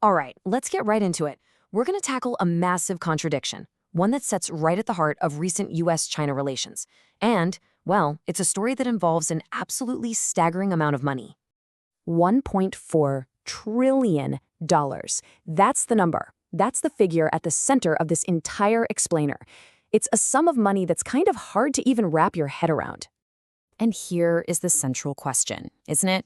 All right, let's get right into it. We're going to tackle a massive contradiction, one that sits right at the heart of recent US-China relations. And, well, it's a story that involves an absolutely staggering amount of money. $1.4 trillion. That's the number. That's the figure at the center of this entire explainer. It's a sum of money that's kind of hard to even wrap your head around. And here is the central question, isn't it?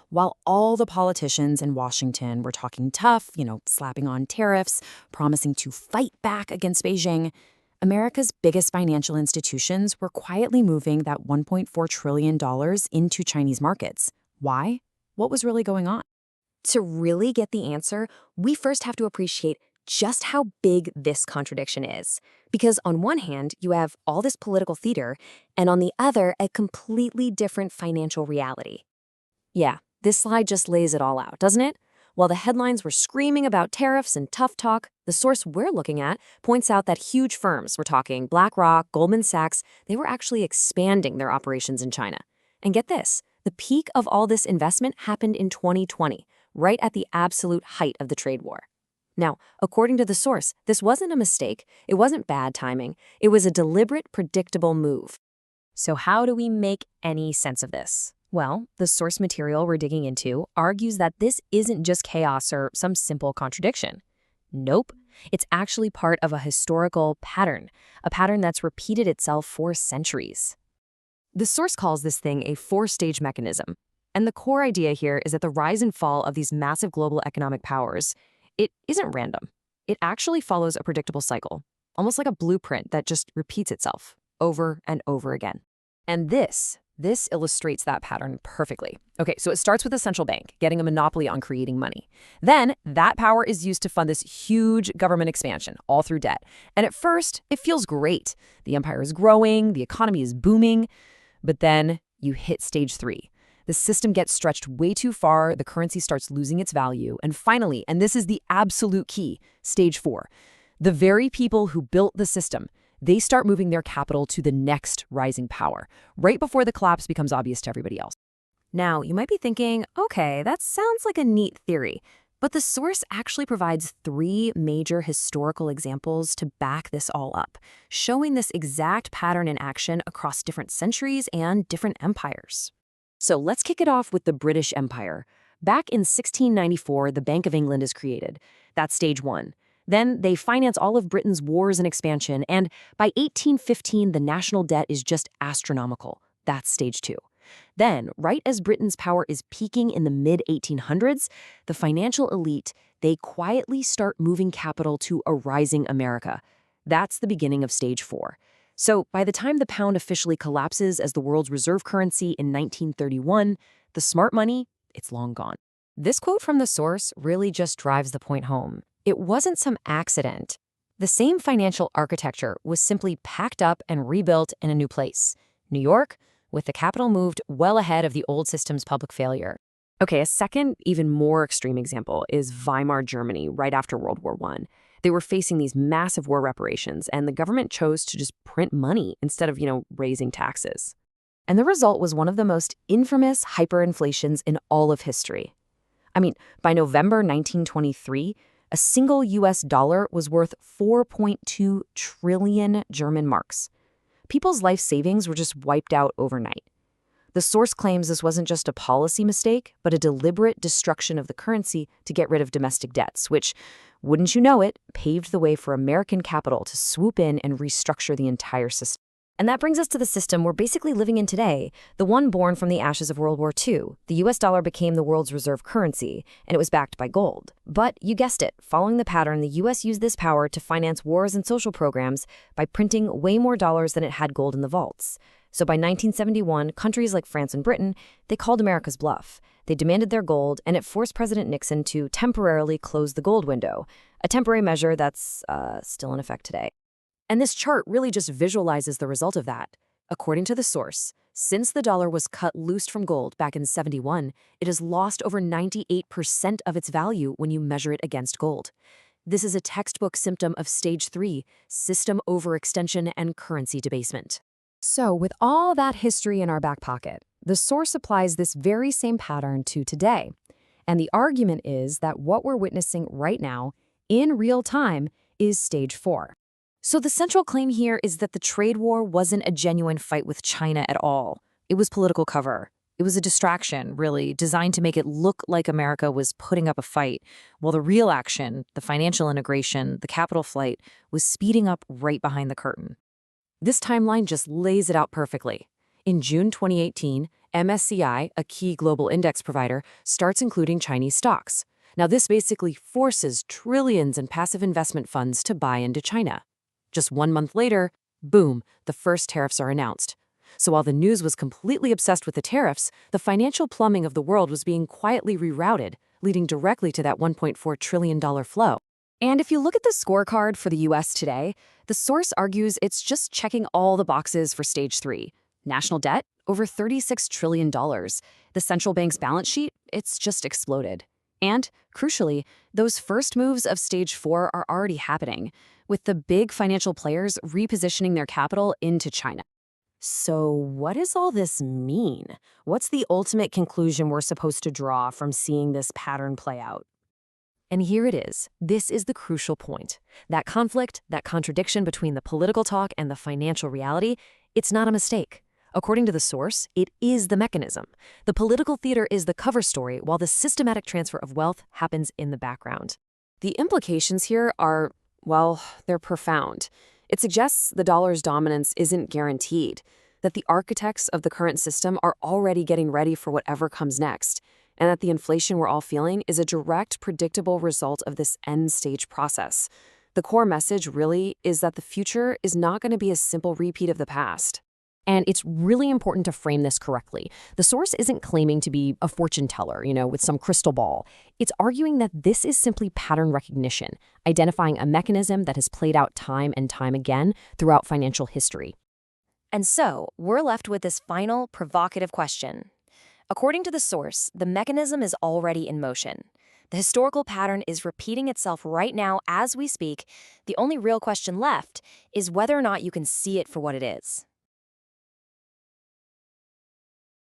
While all the politicians in Washington were talking tough, slapping on tariffs, promising to fight back against Beijing, America's biggest financial institutions were quietly moving that $1.4 trillion into Chinese markets. Why? What was really going on? To really get the answer, we first have to appreciate just how big this contradiction is. Because on one hand, you have all this political theater, and on the other, a completely different financial reality. Yeah, this slide just lays it all out, doesn't it? While the headlines were screaming about tariffs and tough talk, the source we're looking at points out that huge firms, we're talking BlackRock, Goldman Sachs, they were actually expanding their operations in China. And get this, the peak of all this investment happened in 2020, right at the absolute height of the trade war. Now, according to the source, this wasn't a mistake, it wasn't bad timing, it was a deliberate, predictable move. So how do we make any sense of this? Well, the source material we're digging into argues that this isn't just chaos or some simple contradiction. Nope, it's actually part of a historical pattern, a pattern that's repeated itself for centuries. The source calls this thing a four-stage mechanism, and the core idea here is that the rise and fall of these massive global economic powers, it isn't random. It actually follows a predictable cycle, almost like a blueprint that just repeats itself over and over again. And this illustrates that pattern perfectly. Okay, so it starts with a central bank getting a monopoly on creating money. Then that power is used to fund this huge government expansion, all through debt. And at first, it feels great. The empire is growing, the economy is booming. But then you hit stage 3. The system gets stretched way too far, the currency starts losing its value, and finally, and this is the absolute key, stage 4, the very people who built the system, they start moving their capital to the next rising power, right before the collapse becomes obvious to everybody else. Now, you might be thinking, okay, that sounds like a neat theory, but the source actually provides 3 major historical examples to back this all up, showing this exact pattern in action across different centuries and different empires. So let's kick it off with the British Empire. Back in 1694, the Bank of England is created. That's stage 1. Then they finance all of Britain's wars and expansion, and by 1815, the national debt is just astronomical. That's stage 2. Then, right as Britain's power is peaking in the mid-1800s, the financial elite, they quietly start moving capital to a rising America. That's the beginning of stage 4. So by the time the pound officially collapses as the world's reserve currency in 1931, the smart money, it's long gone. This quote from the source really just drives the point home. It wasn't some accident. The same financial architecture was simply packed up and rebuilt in a new place, New York, with the capital moved well ahead of the old system's public failure. Okay, a second, even more extreme example is Weimar Germany right after World War I. They were facing these massive war reparations, and the government chose to just print money instead of, raising taxes. And the result was one of the most infamous hyperinflations in all of history. I mean, by November 1923, a single US dollar was worth 4.2 trillion German marks. People's life savings were just wiped out overnight. The source claims this wasn't just a policy mistake, but a deliberate destruction of the currency to get rid of domestic debts, which, wouldn't you know it, paved the way for American capital to swoop in and restructure the entire system. And that brings us to the system we're basically living in today, the one born from the ashes of World War II. The US dollar became the world's reserve currency, and it was backed by gold. But you guessed it, following the pattern, the US used this power to finance wars and social programs by printing way more dollars than it had gold in the vaults. So by 1971, countries like France and Britain, they called America's bluff. They demanded their gold, and it forced President Nixon to temporarily close the gold window, a temporary measure that's still in effect today. And this chart really just visualizes the result of that. According to the source, since the dollar was cut loose from gold back in '71, it has lost over 98% of its value when you measure it against gold. This is a textbook symptom of stage 3, system overextension and currency debasement. So with all that history in our back pocket, the source applies this very same pattern to today. And the argument is that what we're witnessing right now, in real time, is stage 4. So the central claim here is that the trade war wasn't a genuine fight with China at all. It was political cover. It was a distraction, really, designed to make it look like America was putting up a fight, while the real action, the financial integration, the capital flight, was speeding up right behind the curtain. This timeline just lays it out perfectly. In June 2018, MSCI, a key global index provider, starts including Chinese stocks. Now, this basically forces trillions in passive investment funds to buy into China. Just 1 month later, boom, the first tariffs are announced. So while the news was completely obsessed with the tariffs, the financial plumbing of the world was being quietly rerouted, leading directly to that $1.4 trillion flow. And if you look at the scorecard for the US today, the source argues it's just checking all the boxes for stage 3. National debt, over $36 trillion. The central bank's balance sheet, it's just exploded. And, crucially, those first moves of stage 4 are already happening, with the big financial players repositioning their capital into China. So what does all this mean? What's the ultimate conclusion we're supposed to draw from seeing this pattern play out? And here it is. This is the crucial point. That conflict, that contradiction between the political talk and the financial reality, it's not a mistake. According to the source, it is the mechanism. The political theater is the cover story, while the systematic transfer of wealth happens in the background. The implications here are, well, they're profound. It suggests the dollar's dominance isn't guaranteed, that the architects of the current system are already getting ready for whatever comes next, and that the inflation we're all feeling is a direct, predictable result of this end-stage process. The core message, really, is that the future is not going to be a simple repeat of the past. And it's really important to frame this correctly. The source isn't claiming to be a fortune teller, with some crystal ball. It's arguing that this is simply pattern recognition, identifying a mechanism that has played out time and time again throughout financial history. And so, we're left with this final, provocative question. According to the source, the mechanism is already in motion. The historical pattern is repeating itself right now as we speak. The only real question left is whether or not you can see it for what it is.